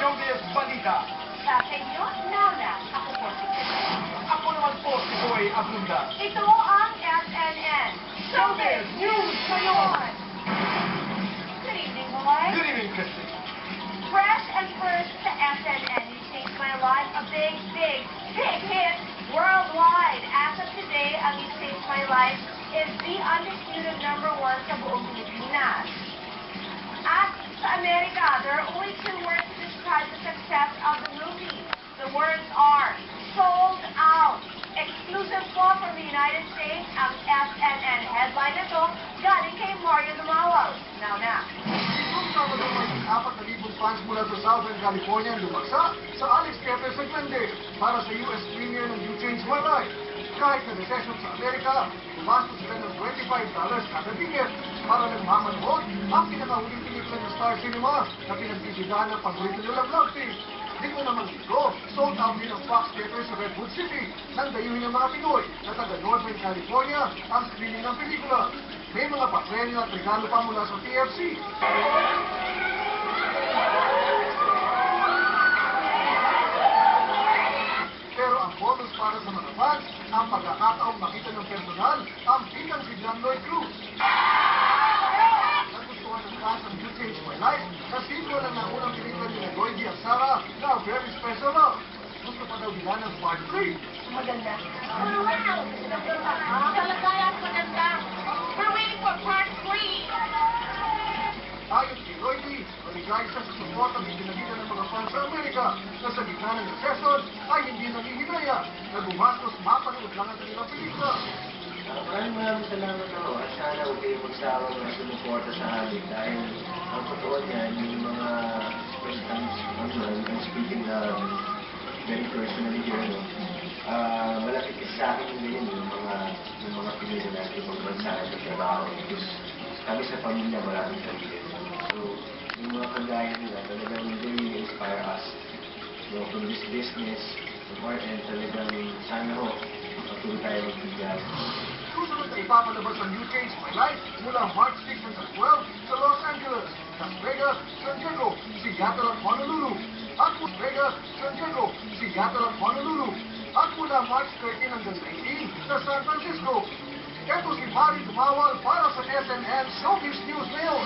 Showbiz Balita. Sa inyo, Nana. Ako po si Chris. Ako naman po si Boy Abunda. Ito ang SNN. Showbiz News ngayon. Good evening, boy. Good evening, Christy. Fresh and first sa SNN, You Changed My Life, a big hit worldwide. As of today, ang You Changed My Life is the undisputed #1 sa buong Pilipinas. At sa Amerika, there are only 2 words to describe the success of the movie. The words are sold out. Exclusive po from the United States, ang SNN headline na to, galing kay Mario Dumawal. Now na. Kung tama naman ang 4,000 fans mula sa Southern California ang lumagsa sa Alex Theater sa Glendale para sa US premiere ng You Changed My Life. Kahit na recession sa Amerika, tumastos sila ng $25 kada ticket para nagmamanood ang pinakahuling pelikula ng Star Cinema na pinagbibigyan ng paborito nilang love team. Di ko naman dito, sold out din ang Fox Theater sa Redwood City nang dayuhin ng mga Pinoy na taga Northern California ang screening ng pelikula. May mga papremyo at regalo pa mula sa TFC. Pero ang bonus para sa mga fans, ang pagkakataong makita ng personal ang biglang si John Lloyd Cruz. Nagustuhan ng fans ang You Changed My Life na sequel lang ng unang pelikula ni Lloyd Diaz Sara na Very Special Love. Gusto pa daw nila ng Part 3. Maganda. Talaga yan, maganda. We're waiting for part 3. Ayon kay Lloyd, maligay siya sa suporta ng ginagita ng mga fans sa Amerika na sa gitna ng recession ay hindi nangihinaya na gumastos mapanood lang ang kanilang pelikula. Maraming salamat ako at sana huwag kayo magsawang na sumuporta sa amin dahil ang totoo niyan, yung mga I'm speaking very personally here, no? Malapit kasi sa akin ngayon yung mga pinili natin yung mga bansa na trabaho. Because kami sa pamilya maraming sarili. So, yung mga kagaya nila talagang they inspire us. So, from this business, from our end, talagang sana ho, patuloy tayo magbigay. Susunod na ipapalabas ang You Changed My Life mula March 6 hanggang 12 sa Los Angeles, Las Vegas, San Diego, Seattle at Honolulu. At Las Vegas, San Diego, Seattle at Honolulu. At mula March 13 hanggang 19 sa San Francisco. Ito si Mario Dumawal para sa SNN Showbiz News ngayon.